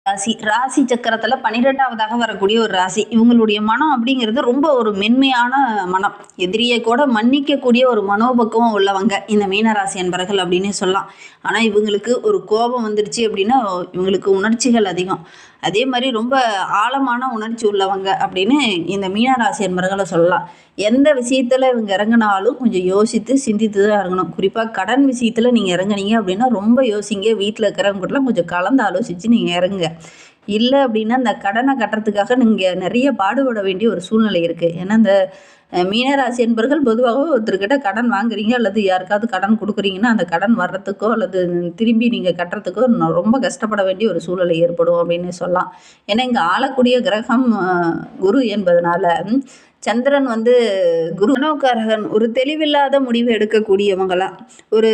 ராசி ராசி சக்கரத்துல 12வதாக வரக்கூடிய ஒரு ராசி. இவங்களுடைய மனம் அப்படிங்கிறது ரொம்ப ஒரு மென்மையான மனம். எதிரியை கூட மன்னிக்கக்கூடிய ஒரு மனோபக்குவம் உள்ளவங்க இந்த மீனராசி என்பர்கள் அப்படின்னு சொல்லலாம். ஆனா இவங்களுக்கு ஒரு கோபம் வந்துருச்சு அப்படின்னா இவங்களுக்கு உணர்ச்சிகள் அதிகம். அதே மாதிரி ரொம்ப ஆழமான உணர்ச்சி உள்ளவங்க அப்படின்னு இந்த மீனராசி என்பர்களை சொல்லலாம். எந்த விஷயத்துல இவங்க இறங்கினாலும் கொஞ்சம் யோசித்து சிந்தித்து தான் இறங்கணும். குறிப்பா கடன் விஷயத்துல நீங்க இறங்குனீங்க அப்படின்னா ரொம்ப யோசிங்க. வீட்டில் இருக்கிறவங்ககிட்டலாம் கொஞ்சம் கலந்து ஆலோசிச்சு நீங்க இறங்குங்க. இல்லை அப்படின்னா இந்த கடனை கட்டுறதுக்காக நீங்கள் நிறைய பாடுபட வேண்டிய ஒரு சூழ்நிலை இருக்குது. ஏன்னா இந்த மீனராசி என்பர்கள் பொதுவாக ஒருத்தர்கிட்ட கடன் வாங்குறீங்க அல்லது யாருக்காவது கடன் கொடுக்குறீங்கன்னா அந்த கடன் வர்றதுக்கோ அல்லது திரும்பி நீங்கள் கட்டுறதுக்கோ ரொம்ப கஷ்டப்பட வேண்டிய ஒரு சூழ்நிலை ஏற்படும் அப்படின்னு சொல்லலாம். ஏன்னா இங்கே ஆளக்கூடிய கிரகம் குரு என்பதனால சந்திரன் வந்து குரு மனோகாரகன். ஒரு தெளிவில்லாத முடிவு எடுக்கக்கூடியவங்களாம் ஒரு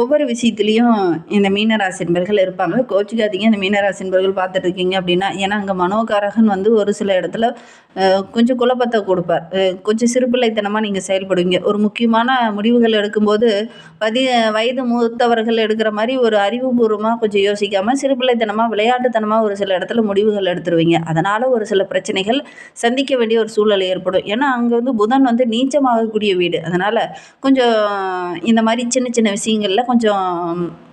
ஒவ்வொரு விஷயத்துலையும் இந்த மீனராசி என்பர்கள் இருப்பாங்க. கோச்சிக்காதீங்க, இந்த மீனராசி என்பர்கள் பார்த்துட்டு இருக்கீங்க அப்படின்னா. ஏன்னா அங்கே மனோகாரகன் வந்து ஒரு சில இடத்துல கொஞ்சம் குழப்பத்தை கொடுப்பார். கொஞ்சம் சிறுபிள்ளைத்தனமாக நீங்கள் செயல்படுவீங்க. ஒரு முக்கியமான முடிவுகள் எடுக்கும்போது வயது மூத்தவர்கள் எடுக்கிற மாதிரி ஒரு அறிவுபூர்வமாக கொஞ்சம் யோசிக்காமல் சிறுபிள்ளைத்தனமாக விளையாட்டுத்தனமாக ஒரு சில இடத்துல முடிவுகள் எடுத்துருவீங்க. அதனால் ஒரு சில பிரச்சனைகள் சந்திக்க வேண்டிய ஒரு சூழல் ஏற்படும். ஏன்னா அங்கே வந்து புதன் வந்து நீச்சமாகக்கூடிய வீடு. அதனால் கொஞ்சம் இந்த மாதிரி சின்ன சின்ன விஷயங்களில் கொஞ்சம்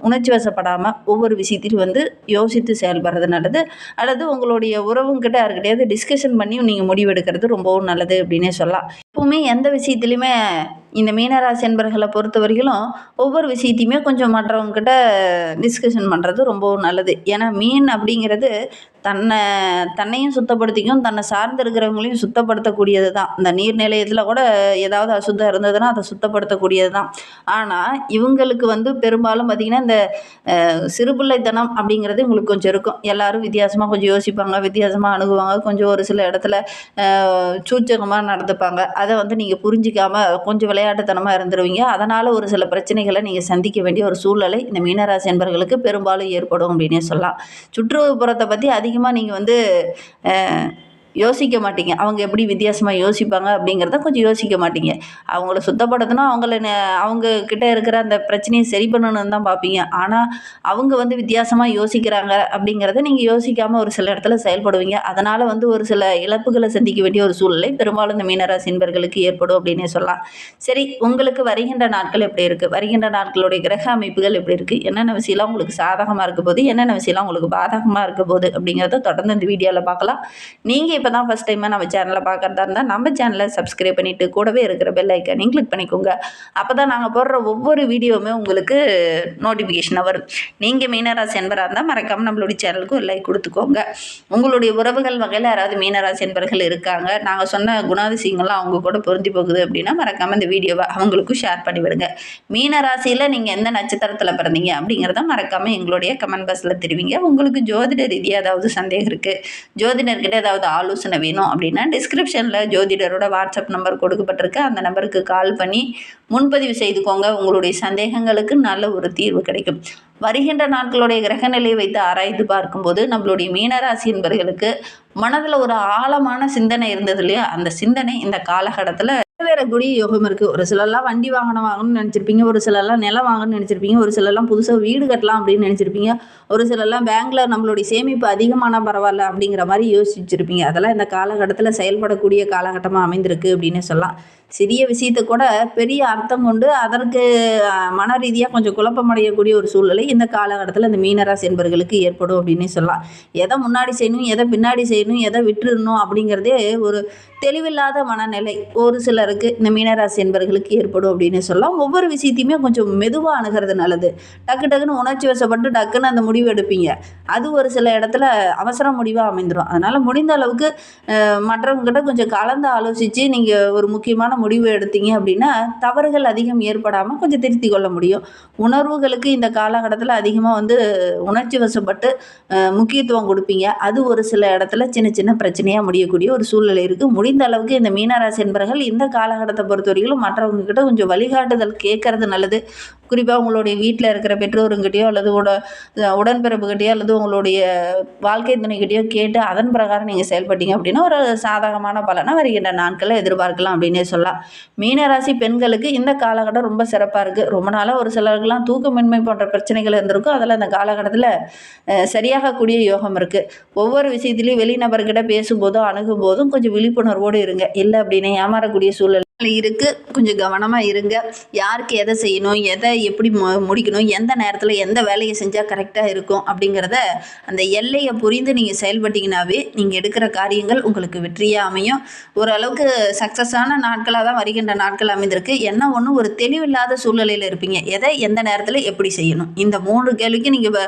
உணர்ச்சி வசப்படாமல் ஒவ்வொரு விஷயத்திலும் வந்து யோசித்து செயல்படுறது நல்லது. அல்லது உங்களுடைய உறவுங்கிட்ட யாருக்கிட்டையாவது டிஸ்கஷன் பண்ணி நீங்கள் முடிவெடுக்கிறது ரொம்பவும் நல்லது அப்படின்னே சொல்லலாம். எப்பவுமே எந்த விஷயத்துலையுமே இந்த மீனராசி என்பர்களை பொறுத்த வரைக்கும் ஒவ்வொரு விஷயத்தையுமே கொஞ்சம் மற்றவங்ககிட்ட டிஸ்கஷன் பண்ணுறது ரொம்பவும் நல்லது. ஏன்னா மீன் அப்படிங்கிறது தன்னையும் சுத்தப்படுத்திக்கும், தன்னை சார்ந்து இருக்கிறவங்களையும் சுத்தப்படுத்தக்கூடியது தான். இந்த நீர்நிலையத்தில் கூட ஏதாவது அசுத்தம் இருந்ததுன்னா அதை சுத்தப்படுத்தக்கூடியது தான். ஆனால் இவங்களுக்கு வந்து பெரும்பாலும் பார்த்திங்கன்னா இந்த சிறுபிள்ளைத்தனம் அப்படிங்கிறது இவங்களுக்கு கொஞ்சம் இருக்கும். எல்லோரும் வித்தியாசமாக கொஞ்சம் யோசிப்பாங்க, வித்தியாசமாக அணுகுவாங்க, கொஞ்சம் ஒரு சில இடத்துல சூச்சகமாக நடந்துப்பாங்க. அதை வந்து நீங்கள் புரிஞ்சிக்காமல் கொஞ்சம் விளையாட்டுத்தனமாக இருந்துருவீங்க. அதனால் ஒரு சில பிரச்சனைகளை நீங்கள் சந்திக்க வேண்டிய ஒரு சூழ்நிலை இந்த மீனராசி என்பர்களுக்கு பெரும்பாலும் ஏற்படும் அப்படின்னே சொல்லலாம். சுற்றுப்புறத்தை பற்றி அதிகமாக நீங்கள் வந்து யோசிக்க மாட்டீங்க. அவங்க எப்படி வித்தியாசமாக யோசிப்பாங்க அப்படிங்கிறத கொஞ்சம் யோசிக்க மாட்டீங்க. அவங்கள சுத்தப்படுத்தணும், அவங்க கிட்ட இருக்கிற அந்த பிரச்சனையை சரி பண்ணணும்னு தான் பார்ப்பீங்க. ஆனால் அவங்க வந்து வித்தியாசமாக யோசிக்கிறாங்க அப்படிங்கிறத நீங்கள் யோசிக்காமல் ஒரு சில இடத்துல செயல்படுவீங்க. அதனால் வந்து ஒரு சில இழப்புகளை சந்திக்க வேண்டிய ஒரு சூழ்நிலை பெரும்பாலும் இந்த மீனராசி என்பர்களுக்கு ஏற்படும் அப்படின்னே சொல்லலாம். சரி, உங்களுக்கு வருகின்ற நாட்கள் எப்படி இருக்குது? வருகின்ற நாட்களுடைய கிரக அமைப்புகள் எப்படி இருக்குது? என்னென்ன விஷயம்லாம் உங்களுக்கு சாதகமாக இருக்க போது, என்னென்ன விஷயம்லாம் உங்களுக்கு பாதகமாக இருக்க போது அப்படிங்கிறத தொடர்ந்து இந்த வீடியோவில் பார்க்கலாம். நீங்கள் இப்போ தான் ஃபஸ்ட் டைமாக நம்ம சேனலை பார்க்குறதா இருந்தால் நம்ம சேனலை சப்ஸ்கிரைப் பண்ணிவிட்டு கூடவே இருக்கிற பெல் ஐக்கானையும் கிளிக் பண்ணிக்கோங்க. அப்போ தான் நாங்கள் போடுற ஒவ்வொரு வீடியோவுமே உங்களுக்கு நோட்டிஃபிகேஷனாக வரும். நீங்கள் மீனராசி என்பராக இருந்தால் மறக்காமல் நம்மளுடைய சேனலுக்கு ஒரு லைக் கொடுத்துக்கோங்க. உங்களுடைய உறவுகள் வகையில் யாராவது மீனராசி என்பர்கள் இருக்காங்க, நாங்கள் சொன்ன குணாதிசயங்கள்லாம் அவங்க கூட பொருந்தி போகுது அப்படின்னா மறக்காமல் இந்த வீடியோவை அவங்களுக்கும் ஷேர் பண்ணிவிடுங்க. மீனராசியில் நீங்கள் எந்த நட்சத்திரத்தில் பிறந்தீங்க அப்படிங்கிறத மறக்காமல் எங்களுடைய கமெண்ட் பாக்ஸில் தெரிவிங்க. உங்களுக்கு ஜோதிட ரீதியாக ஏதாவது சந்தேகம் இருக்குது, ஜோதிடர்கிட்ட ஏதாவது ஆலோசனை வேணும் அப்படின்னா டிஸ்கிரிப்ஷனில் ஜோதிடரோட வாட்ஸ்அப் நம்பர் கொடுக்கப்பட்டிருக்கு. அந்த நம்பருக்கு கால் பண்ணி முன்பதிவு செய்துக்கோங்க. உங்களுடைய சந்தேகங்களுக்கு நல்ல ஒரு தீர்வு கிடைக்கும். வருகின்ற நாட்களுடைய கிரகநிலையை வைத்து ஆராய்ந்து பார்க்கும்போது நம்மளுடைய மீனராசி என்பவர்களுக்கு மனதில் ஒரு ஆழமான சிந்தனை இருந்தது இல்லையா, அந்த சிந்தனை இந்த காலகட்டத்தில் நிறைவேறக்கூடிய யோகம் இருக்குது. ஒரு சிலர்லாம் வண்டி வாகனம் வாங்கணும்னு நினச்சிருப்பீங்க, ஒரு சிலர்லாம் நிலம் வாங்கணும்னு நினச்சிருப்பீங்க, ஒரு சிலர்லாம் புதுசாக வீடு கட்டலாம் அப்படின்னு நினச்சிருப்பீங்க, ஒரு சிலர்லாம் பேங்க்ல நம்மளுடைய சேமிப்பு அதிகமான பரவாயில்ல அப்படிங்கிற மாதிரி யோசிச்சிருப்பீங்க. அதெல்லாம் இந்த காலகட்டத்தில் செயல்படக்கூடிய காலகட்டமாக அமைந்திருக்கு அப்படின்னு சொல்லலாம். சிறிய விஷயத்தை கூட பெரிய அர்த்தம் கொண்டு அதற்கு மன ரீதியாக கொஞ்சம் குழப்பமடையக்கூடிய ஒரு சூழ்நிலை இந்த காலகட்டத்தில் இந்த மீனராசி என்பவர்களுக்கு ஏற்படும் அப்படின்னே சொல்லலாம். எதை முன்னாடி செய்யணும், எதை பின்னாடி செய்யணும், எதை விட்டுறணும் அப்படிங்கிறதே ஒரு தெளிவில்லாத மனநிலை ஒரு சிலருக்கு இந்த மீனராசி என்பவர்களுக்கு ஏற்படும் அப்படின்னு சொல்லலாம். ஒவ்வொரு விஷயத்தையுமே கொஞ்சம் மெதுவாக அணுகிறது நல்லது. டக்குன்னு உணர்ச்சி வசப்பட்டு டக்குன்னு அந்த முடிவு எடுப்பீங்க. அது ஒரு சில இடத்துல அவசர முடிவாக அமைந்துடும். அதனால் முடிந்த அளவுக்கு மற்றவங்ககிட்ட கொஞ்சம் கலந்து ஆலோசித்து நீங்கள் ஒரு முக்கியமான முடிவு எடுத்தீங்க அப்படின்னா தவறுகள் அதிகம் ஏற்படாமல் கொஞ்சம் திருத்தி கொள்ள முடியும். உணர்வுகளுக்கு இந்த காலகட்டத்தில் அதிகமாக வந்து உணர்ச்சி வசப்பட்டு முக்கியத்துவம் கொடுப்பீங்க. அது ஒரு சில இடத்துல சின்ன சின்ன பிரச்சனையாக முடியக்கூடிய ஒரு சூழ்நிலை இருக்குது. முடிந்த அளவுக்கு இந்த மீனராசி என்பவர்கள் இந்த காலகட்டத்தை பொறுத்தவரையிலும் மற்றவங்க கிட்ட கொஞ்சம் வழிகாட்டுதல் கேட்கறது நல்லது. குறிப்பாக உங்களுடைய வீட்டில் இருக்கிற பெற்றோருங்கிட்டயோ அல்லது உடன்பிறப்புகிட்டயோ அல்லது உங்களுடைய வாழ்க்கை துணைக்கிட்டயோ கேட்டு அதன் பிரகாரம் நீங்கள் செயல்பட்டீங்க அப்படின்னா ஒரு சாதகமான பலனை வருகின்ற நாட்களில் எதிர்பார்க்கலாம் அப்படின்னே சொல்லலாம். மீனராசி பெண்களுக்கு இந்த காலகட்டம் ரொம்ப சிறப்பாக இருக்குது. ரொம்ப நாளாக ஒரு சிலருக்குலாம் தூக்கமின்மை போன்ற பிரச்சனைகள் இருந்திருக்கும். அதில் இந்த காலகட்டத்தில் சரியாகக்கூடிய யோகம் இருக்குது. ஒவ்வொரு விஷயத்துலையும் வெளிநபர்கிட்ட பேசும்போதும் அணுகும்போதும் கொஞ்சம் விழிப்புணர்வோடு இருங்க. இல்லை அப்படின்னு ஏமாறக்கூடிய சூழல் இருக்குது. கொஞ்சம் கவனமாக இருங்க. யாருக்கு எதை செய்யணும், எதை எப்படி முடிக்கணும், எந்த நேரத்தில் எந்த வேலையை செஞ்சால் கரெக்டாக இருக்கும் அப்படிங்கிறத அந்த எல்லையை புரிந்து நீங்கள் செயல்பட்டீங்கன்னாவே நீங்கள் எடுக்கிற காரியங்கள் உங்களுக்கு வெற்றியாக அமையும். ஓரளவுக்கு சக்ஸஸான நாட்களாக தான் வருகின்ற நாட்கள் அமைந்திருக்கு. என்ன ஒன்று ஒரு தெளிவில்லாத சூழ்நிலையில் இருப்பீங்க. எதை எந்த நேரத்தில் எப்படி செய்யணும், இந்த 3 கேள்விக்கு நீங்கள்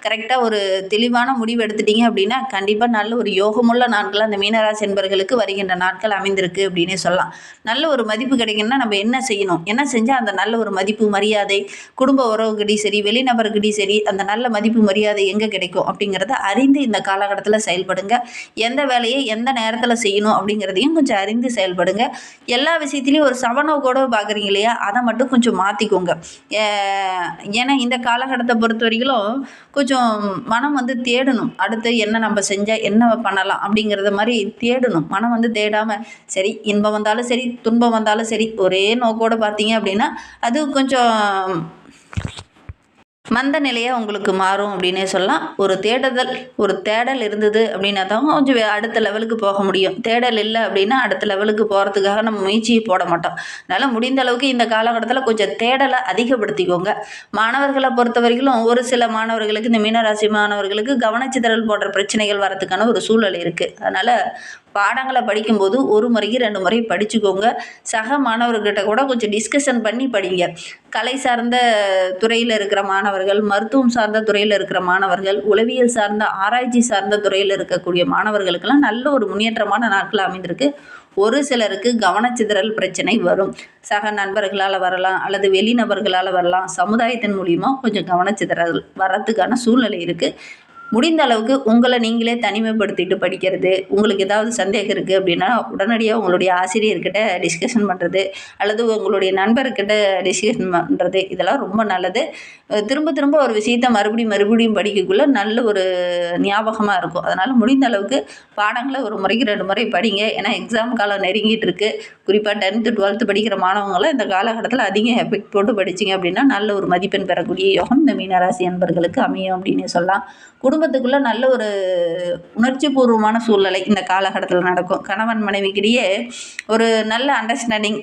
கரெக்டாக ஒரு தெளிவான முடிவு எடுத்துட்டீங்க அப்படின்னா கண்டிப்பாக நல்ல ஒரு யோகமுள்ள நாட்கள் அந்த மீனராசி என்பர்களுக்கு வருகின்ற நாட்கள் அமைந்திருக்கு அப்படின்னே சொல்லலாம். நல்ல ஒரு மதிப்பு கிடைக்கணும்னா நம்ம என்ன செய்யணும், என்ன செஞ்சால் அந்த நல்ல ஒரு மதிப்பு மரியாதை குடும்ப உறவுகிட்டையும் சரி வெளிநபர்கிட்டையும் சரி அந்த நல்ல மதிப்பு மரியாதை எங்கே கிடைக்கும் அப்படிங்கிறத அறிந்து இந்த காலகட்டத்தில் செயல்படுங்க. எந்த வேலையை எந்த நேரத்தில் செய்யணும் அப்படிங்கிறதையும் கொஞ்சம் அறிந்து செயல்படுங்க. எல்லா விஷயத்துலையும் ஒரு சமநோக்கோடு பார்க்குறீங்க இல்லையா, அதை மட்டும் கொஞ்சம் மாற்றிக்கோங்க. ஏன்னா இந்த காலகட்டத்தை பொறுத்த வரைக்கும் கொஞ்சம் மனம் தேடணும். அடுத்து என்ன நம்ம செஞ்சால் என்ன பண்ணலாம் அப்படிங்கிறத மாதிரி தேடணும். மனம் தேடாமல் சரி இன்பம் வந்தாலும் சரி துன்பம் வந்தாலும் சரி ஒரே நோக்கோடு பார்த்தீங்க அப்படின்னா அது கொஞ்சம் மந்த நிலையாக உங்களுக்கு மாறும் அப்படின்னே சொல்லலாம். ஒரு தேடல் இருந்தது அப்படின்னா தான் கொஞ்சம் அடுத்த லெவலுக்கு போக முடியும். தேடல் இல்லை அப்படின்னா அடுத்த லெவலுக்கு போகிறதுக்காக நம்ம முயற்சியை போட மாட்டோம். அதனால் முடிந்த அளவுக்கு இந்த காலகட்டத்தில் கொஞ்சம் தேடலை அதிகப்படுத்திக்கோங்க. மாணவர்களை பொறுத்த வரைக்கும் ஒரு சில மாணவர்களுக்கு இந்த மீனராசி மாணவர்களுக்கு கவனச்சிதறல் போன்ற பிரச்சனைகள் வரதுக்கான ஒரு சூழல் இருக்குது. அதனால் பாடங்களை படிக்கும்போது ஒரு முறைக்கு 2 முறை படிச்சுக்கோங்க. சக மாணவர்கிட்ட கூட கொஞ்சம் டிஸ்கஷன் பண்ணி படிங்க. கலை சார்ந்த துறையில் இருக்கிற மாணவர்கள், மருத்துவம் சார்ந்த துறையில் இருக்கிற மாணவர்கள், உளவியல் சார்ந்த ஆராய்ச்சி சார்ந்த துறையில் இருக்கக்கூடிய மாணவர்களுக்கெல்லாம் நல்ல ஒரு முன்னேற்றமான நாட்கள் அமைந்திருக்கு. ஒரு சிலருக்கு கவனச்சிதறல் பிரச்சனை வரும். சக நண்பர்களால் வரலாம் அல்லது வெளிநபர்களால் வரலாம். சமுதாயத்தின் மூலியமாக கொஞ்சம் கவனச்சிதறல் வரத்துக்கான சூழ்நிலை இருக்குது. முடிந்த அளவுக்கு உங்களை நீங்களே தனிமைப்படுத்திட்டு படிக்கிறது. உங்களுக்கு ஏதாவது சந்தேகம் இருக்குது அப்படின்னா உடனடியாக உங்களுடைய ஆசிரியர்கிட்ட டிஸ்கஷன் பண்ணுறது அல்லது உங்களுடைய நண்பர்கிட்ட டிஸ்கஷன் பண்ணுறது இதெல்லாம் ரொம்ப நல்லது. திரும்ப திரும்ப ஒரு விஷயத்தை மறுபடியும் படிக்கக்குள்ளே நல்ல ஒரு ஞாபகமாக இருக்கும். அதனால் முடிந்த அளவுக்கு பாடங்களை ஒரு முறைக்கு 2 முறை படிங்க. ஏன்னா எக்ஸாம் காலம் நெருங்கிட்டு இருக்குது. குறிப்பாக 10th 12th படிக்கிற மாணவங்களாம் இந்த காலகட்டத்தில் அதிக எஃபெக்ட் போட்டு படிச்சிங்க அப்படின்னா நல்ல ஒரு மதிப்பெண் பெறக்கூடிய யோகம் இந்த மீனராசி என்பர்களுக்கு அமையும் அப்படின்னு சொல்லலாம். குடும்பத்துக்குள்ளே நல்ல ஒரு உணர்ச்சி பூர்வமான சூழ்நிலை இந்த காலகட்டத்தில் நடக்கும். கணவன் மனைவிக்கிடையே ஒரு நல்ல அண்டர்ஸ்டாண்டிங்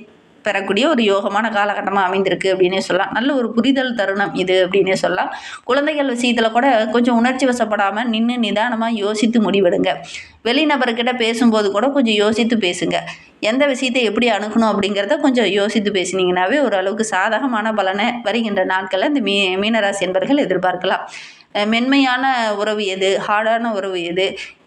பெறக்கூடிய ஒரு யோகமான காலகட்டமாக அமைந்திருக்கு அப்படின்னே சொல்லலாம். நல்ல ஒரு புரிதல் தருணம் இது அப்படின்னே சொல்லலாம். குழந்தைகள் விஷயத்தில் கூட கொஞ்சம் உணர்ச்சி வசப்படாமல் நின்று நிதானமாக யோசித்து முடிவெடுங்க. வெளிநபர்கிட்ட பேசும்போது கூட கொஞ்சம் யோசித்து பேசுங்க. எந்த விஷயத்தை எப்படி அணுகணும் அப்படிங்கிறத கொஞ்சம் யோசித்து பேசினீங்கன்னாவே ஓரளவுக்கு சாதகமான பலனை வருகின்ற நாட்களில் இந்த மீனராசி என்பர்கள் எதிர்பார்க்கலாம். மென்மையான உறவு எது, ஹார்டான உறவு எது,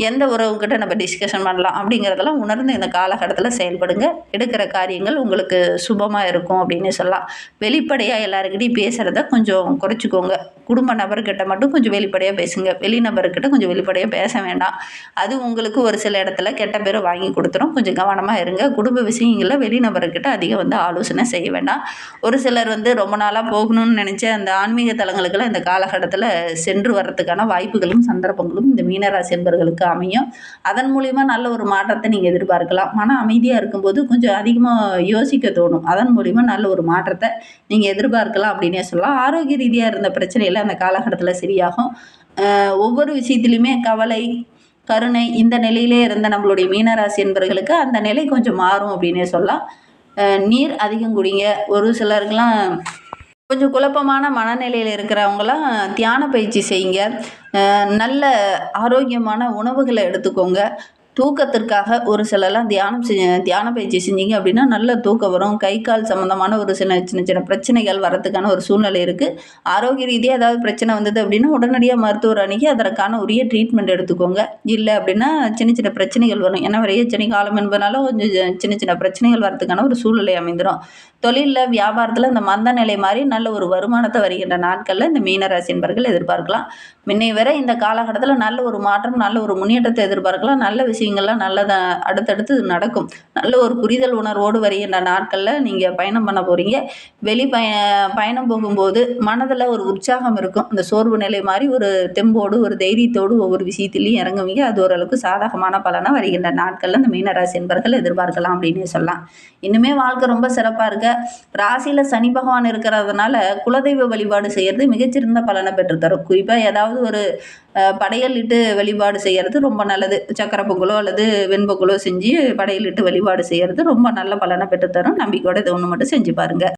எந்த உறவுக்கிட்ட நம்ம டிஸ்கஷன் பண்ணலாம் அப்படிங்கிறதெல்லாம் உணர்ந்து இந்த காலகட்டத்தில் செயல்படுங்க. எடுக்கிற காரியங்கள் உங்களுக்கு சுபமாக இருக்கும் அப்படின்னு சொல்லலாம். வெளிப்படையாக எல்லாருக்கிட்டையும் பேசுகிறத கொஞ்சம் குறைச்சிக்கோங்க. குடும்ப நபர்கிட்ட மட்டும் கொஞ்சம் வெளிப்படையாக பேசுங்க. வெளிநபர்கிட்ட கொஞ்சம் வெளிப்படையாக பேச வேண்டாம். அது உங்களுக்கு ஒரு சில இடத்துல கெட்ட பேரை வாங்கி கொடுத்துரும். கொஞ்சம் கவனமாக இருங்க. குடும்ப விஷயங்களில் வெளிநபர்கிட்ட அதிகம் ஆலோசனை செய்ய வேண்டாம். ஒரு சிலர் ரொம்ப நாளாக போகணும்னு நினச்ச அந்த ஆன்மீக தலங்களுக்கெல்லாம் இந்த காலகட்டத்தில் சென்று வர்றதுக்கான வாய்ப்புகளும் சந்தர்ப்பங்களும் இந்த மீனராசி என்பர்களுக்கு அமையும். அதன் மூலிமா நல்ல ஒரு மாற்றத்தை நீங்கள் எதிர்பார்க்கலாம். மன அமைதியாக இருக்கும்போது கொஞ்சம் அதிகமாக யோசிக்க தோணும். அதன் மூலிமா நல்ல ஒரு மாற்றத்தை நீங்கள் எதிர்பார்க்கலாம் அப்படின்னே சொல்லலாம். ஆரோக்கிய ரீதியாக இருந்த பிரச்சனைகள் அந்த காலகட்டத்தில் சரியாகும். ஒவ்வொரு விஷயத்துலையுமே கவலை கருணை இந்த நிலையிலே இருந்த நம்மளுடைய மீனராசி என்பர்களுக்கு அந்த நிலை கொஞ்சம் மாறும் அப்படின்னே சொல்லலாம். நீர் அதிகம் குடிங்க. ஒரு சிலருக்கெல்லாம் கொஞ்சம் குழப்பமான மனநிலையில் இருக்கிறவங்களாம் தியான பயிற்சி செய்யுங்க. நல்ல ஆரோக்கியமான உணவுகளை எடுத்துக்கோங்க. தூக்கத்திற்காக ஒரு சிலர்லாம் தியான பயிற்சி செஞ்சீங்க அப்படின்னா நல்ல தூக்கம் வரும். கை கால் சம்மந்தமான ஒரு சின்ன சின்ன பிரச்சனைகள் வரத்துக்கான ஒரு சூழ்நிலை இருக்குது. ஆரோக்கிய ரீதியாக ஏதாவது பிரச்சனை வந்தது அப்படின்னா உடனடியாக மருத்துவர் அணுகி அதற்கான உரிய ட்ரீட்மெண்ட் எடுத்துக்கோங்க. இல்லை அப்படின்னா சின்ன பிரச்சனைகள் வரும். ஏன்னா விரையச்சனி காலம் என்பதனால கொஞ்சம் சின்ன பிரச்சனைகள் வரத்துக்கான ஒரு சூழ்நிலை அமைந்துடும். தொழிலில் வியாபாரத்தில் இந்த மந்த நிலை மாதிரி நல்ல ஒரு வருமானத்தை வருகின்ற நாட்களில் இந்த மீனராசி என்பர்கள் எதிர்பார்க்கலாம். முன்னை வரை இந்த காலகட்டத்தில் நல்ல ஒரு மாற்றம், நல்ல ஒரு முன்னேற்றத்தை எதிர்பார்க்கலாம். நல்ல விஷயங்கள்லாம் நல்லதாக அடுத்தடுத்து நடக்கும். நல்ல ஒரு புரிதல் உணர்வோடு வருகின்ற நாட்களில் நீங்கள் பயணம் பண்ண போகிறீங்க. பயணம் போகும்போது மனதில் ஒரு உற்சாகம் இருக்கும். இந்த சோர்வு நிலை மாதிரி ஒரு தெம்போடு ஒரு தைரியத்தோடு ஒவ்வொரு விஷயத்திலையும் இறங்குவீங்க. அது ஓரளவுக்கு சாதகமான பலனாக வருகின்ற நாட்களில் இந்த மீனராசி என்பர்கள் எதிர்பார்க்கலாம் அப்படின்னு சொல்லலாம். இன்னுமே வாழ்க்கை ரொம்ப சிறப்பாக இருக்க, ராசியில் சனி பகவான் இருக்கிறதுனால குலதெய்வ வழிபாடு செய்கிறது மிகச்சிறந்த பலனை பெற்றுத்தரும். குறிப்பாக ஏதாவது ஒரு படையலிட்டு வழிபாடு செய்கிறது ரொம்ப நல்லது. சக்கரை பொங்கலோ அல்லது வெண்பொங்கலோ செஞ்சு படையலிட்டு வழிபாடு செய்கிறது ரொம்ப நல்ல பலனை பெற்றுத்தரும். நம்பிக்கையோட இதை ஒன்று மட்டும் செஞ்சு பாருங்கள்.